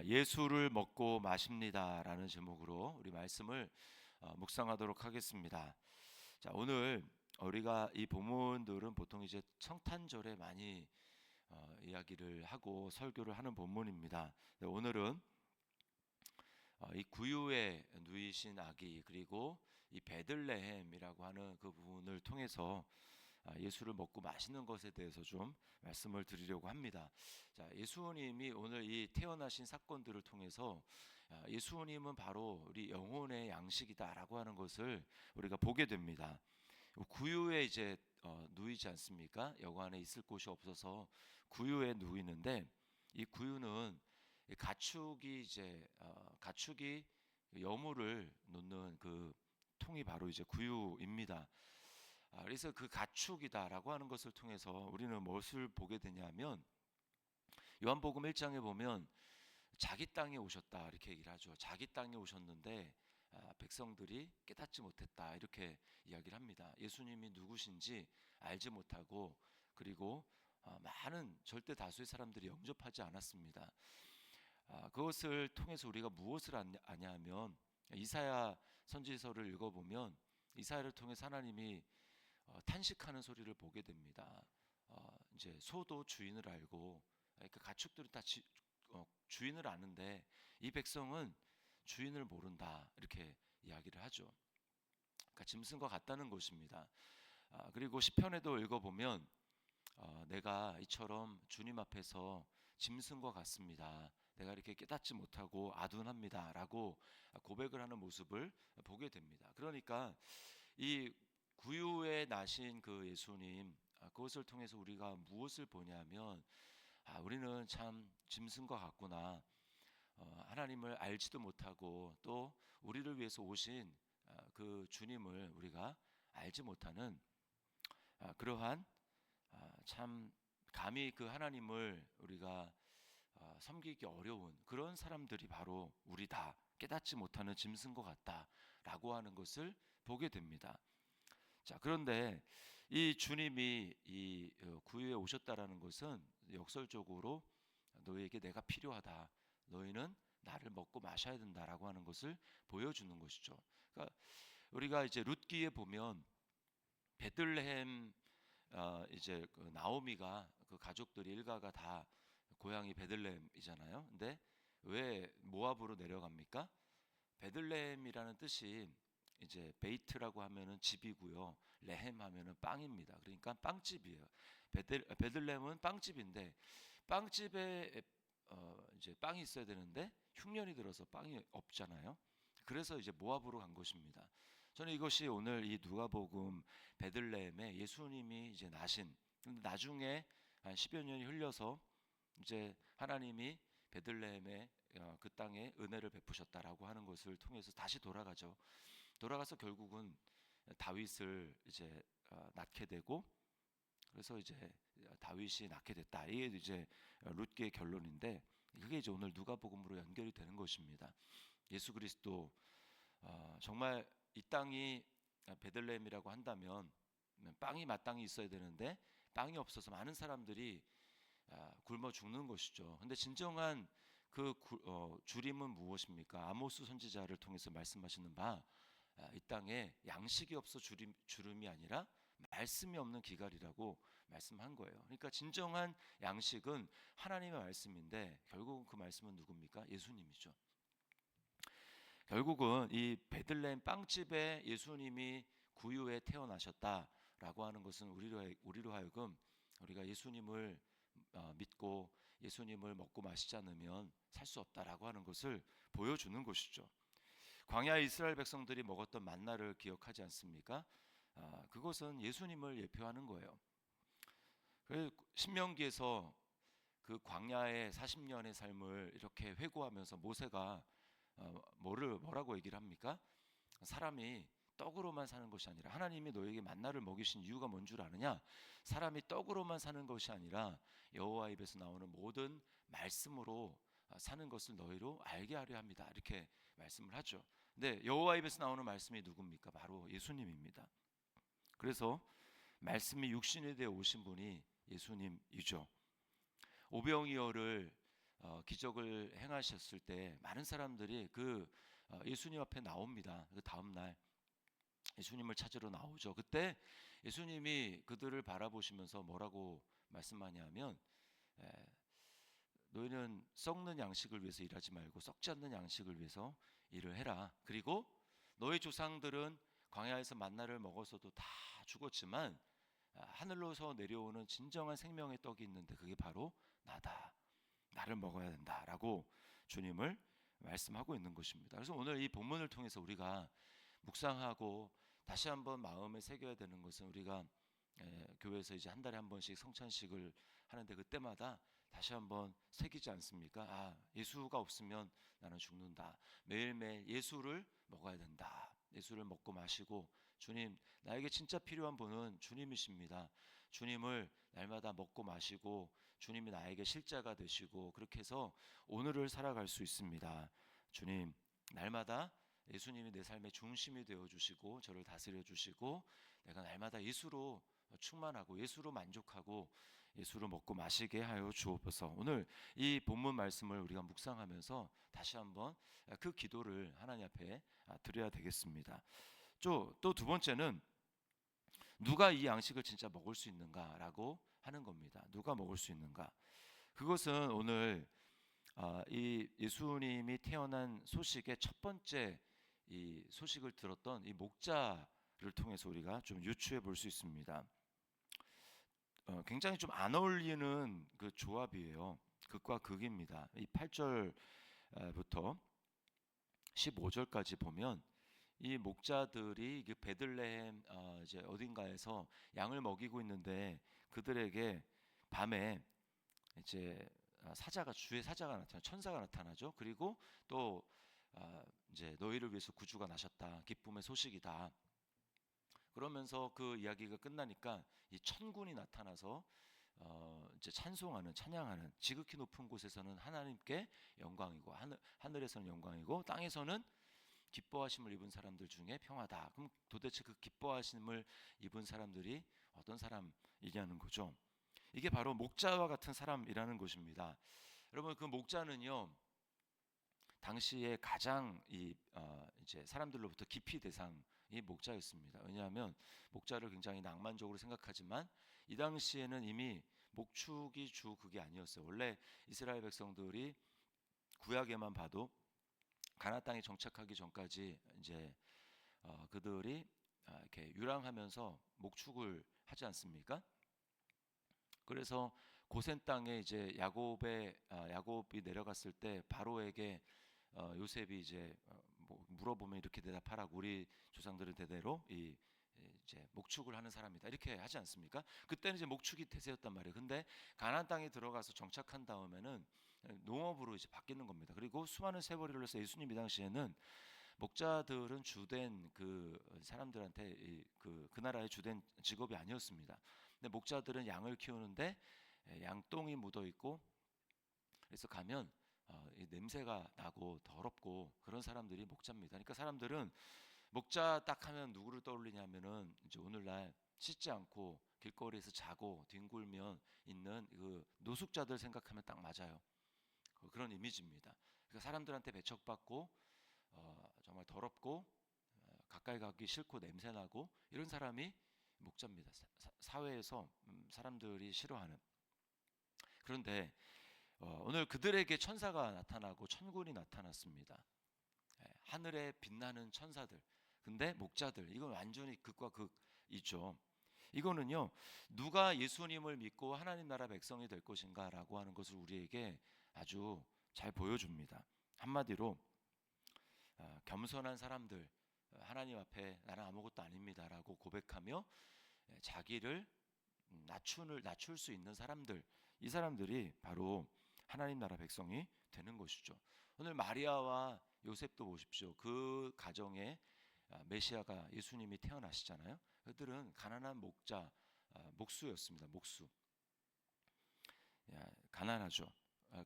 예수를 먹고 마십니다라는 제목으로 우리 말씀을 묵상하도록 하겠습니다. 자, 오늘 우리가 이 본문들은 보통 이제 성탄절에 많이 이야기를 하고 설교를 하는 본문입니다. 오늘은 이 구유에 누이신 아기, 그리고 이 베들레헴이라고 하는 그 부분을 통해서 예수를 먹고 마시는 것에 대해서 좀 말씀을 드리려고 합니다. 자, 예수님이 오늘 이 태어나신 사건들을 통해서 예수님은 바로 우리 영혼의 양식이다라고 하는 것을 우리가 보게 됩니다. 구유에 이제 누이지 않습니까? 여관에 있을 곳이 없어서 구유에 누이는데, 이 구유는 가축이 여물을 놓는 그 통이 바로 이제 구유입니다. 그래서 그 가축이다라고 하는 것을 통해서 우리는 무엇을 보게 되냐면, 요한복음 1장에 보면 자기 땅에 오셨다 이렇게 얘기를 하죠. 자기 땅에 오셨는데 백성들이 깨닫지 못했다 이렇게 이야기를 합니다. 예수님이 누구신지 알지 못하고, 그리고 많은 절대 다수의 사람들이 영접하지 않았습니다. 그것을 통해서 우리가 무엇을 아냐면, 이사야 선지서를 읽어보면 이사야를 통해서 하나님이 탄식하는 소리를 보게 됩니다. 이제 소도 주인을 알고, 그러니까 가축들은 다 주인을 아는데 이 백성은 주인을 모른다 이렇게 이야기를 하죠. 그러니까 짐승과 같다는 것입니다. 그리고 시편에도 읽어보면 내가 이처럼 주님 앞에서 짐승과 같습니다. 내가 이렇게 깨닫지 못하고 아둔합니다 라고 고백을 하는 모습을 보게 됩니다. 그러니까 이 구유에 나신 그 예수님, 그것을 통해서 우리가 무엇을 보냐면, 우리는 참 짐승과 같구나. 하나님을 알지도 못하고 또 우리를 위해서 오신 그 주님을 우리가 알지 못하는 그러한 참 감히 그 하나님을 우리가 섬기기 어려운 그런 사람들이 바로 우리다, 깨닫지 못하는 짐승과 같다라고 하는 것을 보게 됩니다. 자, 그런데 이 주님이 이 구유에 오셨다라는 것은 역설적으로 너희에게 내가 필요하다, 너희는 나를 먹고 마셔야 된다라고 하는 것을 보여주는 것이죠. 그러니까 우리가 이제 룻기에 보면 베들레헴, 이제 그 나오미가 그 가족들이 일가가 다 고향이 베들레헴이잖아요. 근데 왜 모압으로 내려갑니까? 베들레헴이라는 뜻이 이제 베이트라고 하면은 집이고요, 레헴 하면은 빵입니다. 그러니까 빵집이에요. 베들레헴은 빵집인데, 빵집에 이제 빵이 있어야 되는데 흉년이 들어서 빵이 없잖아요. 그래서 이제 모압으로 간 것입니다. 저는 이것이 오늘 이 누가복음 베들레헴에 예수님이 이제 나신, 근데 나중에 한 10여 년이 흘려서 이제 하나님이 베들레헴에 그 땅에 은혜를 베푸셨다라고 하는 것을 통해서 다시 돌아가죠. 돌아가서 결국은 다윗을 이제 낳게 되고, 그래서 이제 다윗이 낳게 됐다. 이게 이제 룻기의 결론인데, 그게 이제 오늘 누가복음으로 연결이 되는 것입니다. 예수 그리스도, 정말 이 땅이 베들레헴이라고 한다면 빵이 마땅히 있어야 되는데 빵이 없어서 많은 사람들이 굶어 죽는 것이죠. 근데 진정한 그 주림은 무엇입니까? 아모스 선지자를 통해서 말씀하시는 바, 이 땅에 양식이 없어 주름이 아니라 말씀이 없는 기갈이라고 말씀한 거예요. 그러니까 진정한 양식은 하나님의 말씀인데, 결국은 그 말씀은 누굽니까? 예수님이죠. 결국은 이 베들레헴 빵집에 예수님이 구유에 태어나셨다라고 하는 것은 우리로 하여금 우리가 예수님을 믿고 예수님을 먹고 마시지 않으면 살 수 없다라고 하는 것을 보여주는 것이죠. 광야의 이스라엘 백성들이 먹었던 만나를 기억하지 않습니까? 그것은 예수님을 예표하는 거예요. 그래서 신명기에서 그 광야의 40년의 삶을 이렇게 회고하면서 모세가 뭐라고 얘기를 합니까? 사람이 떡으로만 사는 것이 아니라, 하나님이 너에게 만나를 먹이신 이유가 뭔 줄 아느냐? 사람이 떡으로만 사는 것이 아니라 여호와 입에서 나오는 모든 말씀으로 사는 것을 너희로 알게 하려 합니다. 이렇게 말씀을 하죠. 근데 여호와 입에서 나오는 말씀이 누굽니까? 바로 예수님입니다. 그래서 말씀이 육신이 되어 오신 분이 예수님이죠. 오병이어를 기적을 행하셨을 때 많은 사람들이 예수님 앞에 나옵니다. 그 다음 날 예수님을 찾으러 나오죠. 그때 예수님이 그들을 바라보시면서 뭐라고 말씀하냐면, 에, 너희는 썩는 양식을 위해서 일하지 말고 썩지 않는 양식을 위해서 일을 해라. 그리고 너희 조상들은 광야에서 만나를 먹어서도 다 죽었지만 하늘로서 내려오는 진정한 생명의 떡이 있는데 그게 바로 나다. 나를 먹어야 된다라고 주님을 말씀하고 있는 것입니다. 그래서 오늘 이 본문을 통해서 우리가 묵상하고 다시 한번 마음에 새겨야 되는 것은, 우리가 교회에서 이제 한 달에 한 번씩 성찬식을 하는데 그때마다 다시 한번 새기지 않습니까? 예수가 없으면 나는 죽는다. 매일매일 예수를 먹어야 된다. 예수를 먹고 마시고, 주님, 나에게 진짜 필요한 분은 주님이십니다. 주님을 날마다 먹고 마시고 주님이 나에게 실자가 되시고, 그렇게 해서 오늘을 살아갈 수 있습니다. 주님, 날마다 예수님이 내 삶의 중심이 되어주시고 저를 다스려 주시고, 내가 날마다 예수로 충만하고 예수로 만족하고 예수로 먹고 마시게 하여 주옵소서. 오늘 이 본문 말씀을 우리가 묵상하면서 다시 한번 그 기도를 하나님 앞에 드려야 되겠습니다. 또 두 번째는, 누가 이 양식을 진짜 먹을 수 있는가라고 하는 겁니다. 누가 먹을 수 있는가? 그것은 오늘 이 예수님이 태어난 소식의 첫 번째 이 소식을 들었던 이 목자를 통해서 우리가 좀 유추해 볼 수 있습니다. 굉장히 좀 안 어울리는 그 조합이에요. 극과 극입니다. 이 8절부터 15절까지 보면 이 목자들이 베들레헴 이제 어딘가에서 양을 먹이고 있는데, 그들에게 밤에 이제 주의 사자가 나타나, 천사가 나타나죠. 그리고 또 이제 너희를 위해서 구주가 나셨다, 기쁨의 소식이다. 그러면서 그 이야기가 끝나니까 이 천군이 나타나서 이제 찬송하는, 찬양하는, 지극히 높은 곳에서는 하나님께 영광이고 하늘에서는 영광이고 땅에서는 기뻐하심을 입은 사람들 중에 평화다. 그럼 도대체 그 기뻐하심을 입은 사람들이 어떤 사람이냐는 거죠. 이게 바로 목자와 같은 사람이라는 것입니다. 여러분, 그 목자는요, 당시에 가장 이제 사람들로부터 기피 대상이 목자였습니다. 왜냐하면 목자를 굉장히 낭만적으로 생각하지만 이 당시에는 이미 목축이 주 그게 아니었어요. 원래 이스라엘 백성들이 구약에만 봐도 가나안 땅에 정착하기 전까지 이제 그들이 이렇게 유랑하면서 목축을 하지 않습니까? 그래서 고센 땅에 이제 야곱이 내려갔을 때 바로에게 요셉이 이제 뭐 물어보면 이렇게 대답하라고, 우리 조상들은 대대로 이제 목축을 하는 사람이다, 이렇게 하지 않습니까? 그때는 이제 목축이 대세였단 말이에요. 근데 가나안 땅에 들어가서 정착한 다음에는 농업으로 이제 바뀌는 겁니다. 그리고 수많은 세월을 흘러서 예수님 이 당시에는 목자들은 주된 그 사람들한테 그 나라의 주된 직업이 아니었습니다. 근데 목자들은 양을 키우는데 양똥이 묻어 있고, 그래서 가면 이 냄새가 나고 더럽고 그런 사람들이 목자입니다. 그러니까 사람들은 목자 딱 하면 누구를 떠올리냐면은 이제 오늘날 씻지 않고 길거리에서 자고 뒹굴면 있는 그 노숙자들 생각하면 딱 맞아요. 그런 이미지입니다. 그러니까 사람들한테 배척받고 정말 더럽고 가까이 가기 싫고 냄새나고 이런 사람이 목자입니다. 사회에서 사람들이 싫어하는. 그런데 오늘 그들에게 천사가 나타나고 천군이 나타났습니다. 하늘에 빛나는 천사들. 근데 목자들, 이건 완전히 극과 극이죠. 이거는요, 누가 예수님을 믿고 하나님 나라 백성이 될 것인가 라고 하는 것을 우리에게 아주 잘 보여줍니다. 한마디로 겸손한 사람들, 하나님 앞에 나는 아무것도 아닙니다 라고 고백하며 자기를 낮출 수 있는 사람들, 이 사람들이 바로 하나님 나라 백성이 되는 것이죠. 오늘 마리아와 요셉도 보십시오. 그 가정에 메시아가 예수님이 태어나시잖아요. 그들은 가난한 목수였습니다. 목수. 가난하죠.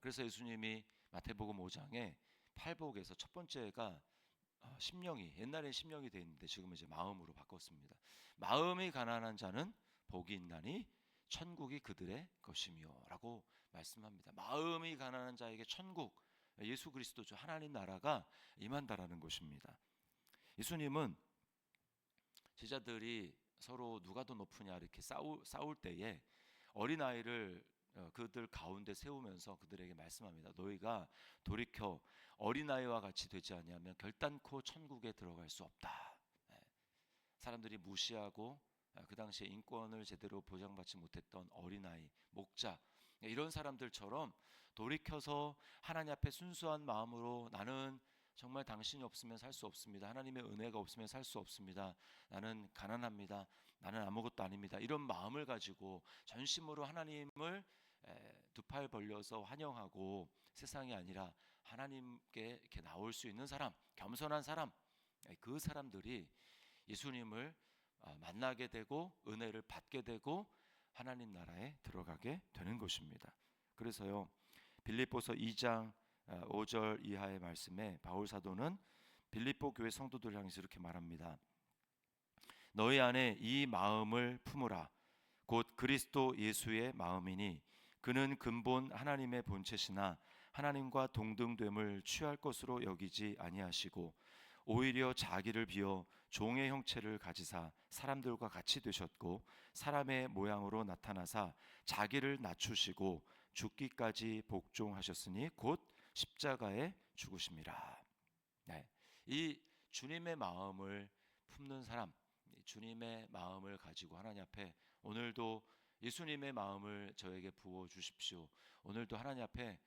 그래서 예수님이 마태복음 5장에 팔복에서 첫 번째가 심령이, 옛날엔 심령이 돼 있는데 지금은 이제 마음으로 바꿨습니다. 마음이 가난한 자는 복이 있나니 천국이 그들의 것이며라고 말씀합니다. 마음이 가난한 자에게 천국, 예수 그리스도죠. 하나님 나라가 임한다라는 것입니다. 예수님은 제자들이 서로 누가 더 높으냐 이렇게 싸울 때에 어린아이를 그들 가운데 세우면서 그들에게 말씀합니다. 너희가 돌이켜 어린아이와 같이 되지 아니하면 결단코 천국에 들어갈 수 없다. 사람들이 무시하고 그 당시에 인권을 제대로 보장받지 못했던 어린아이, 목자, 이런 사람들처럼 돌이켜서 하나님 앞에 순수한 마음으로 나는 정말 당신이 없으면 살 수 없습니다. 하나님의 은혜가 없으면 살 수 없습니다. 나는 가난합니다. 나는 아무것도 아닙니다. 이런 마음을 가지고 전심으로 하나님을 두 팔 벌려서 환영하고 세상이 아니라 하나님께 이렇게 나올 수 있는 사람, 겸손한 사람, 그 사람들이 예수님을 만나게 되고 은혜를 받게 되고 하나님 나라에 들어가게 되는 것입니다. 그래서요, 빌립보서 2장 5절 이하의 말씀에 바울 사도는 빌립보 교회 성도들 향해서 이렇게 말합니다. 너희 안에 이 마음을 품으라. 곧 그리스도 예수의 마음이니 그는 근본 하나님의 본체시나 하나님과 동등됨을 취할 것으로 여기지 아니하시고 오히려 자기를 비어 종의 형체를 가지사 사람들과 같이 되셨고 사람의 모양으로 나타나사 자기를 낮추시고 죽기까지 복종하셨으니 곧 십자가에 죽으심이라. 네. 이 주님의 마음을 품는 사람, 주님의 마음을 가지고 하나님 앞에 오늘도 예수님의 마음을 저에게 부어 주십시오. 오늘도 하나님 앞에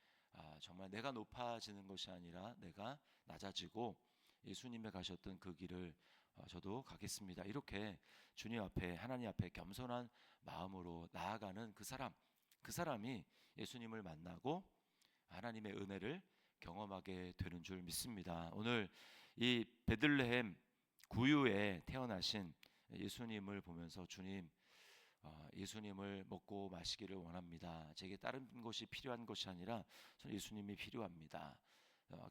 정말 내가 높아지는 것이 아니라 내가 낮아지고 예수님의 가셨던 그 길을 저도 가겠습니다. 이렇게 주님 앞에 하나님 앞에 겸손한 마음으로 나아가는 그 사람이 예수님을 만나고 하나님의 은혜를 경험하게 되는 줄 믿습니다. 오늘 이 베들레헴 구유에 태어나신 예수님을 보면서 주님, 예수님을 먹고 마시기를 원합니다. 제게 다른 것이 필요한 것이 아니라 저는 예수님이 필요합니다.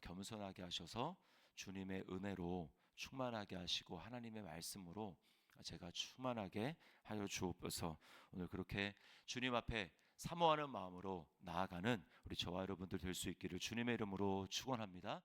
겸손하게 하셔서 주님의 은혜로 충만하게 하시고 하나님의 말씀으로 제가 충만하게 하여 주옵소서. 오늘 그렇게 주님 앞에 사모하는 마음으로 나아가는 우리 저와 여러분들 될 수 있기를 주님의 이름으로 축원합니다.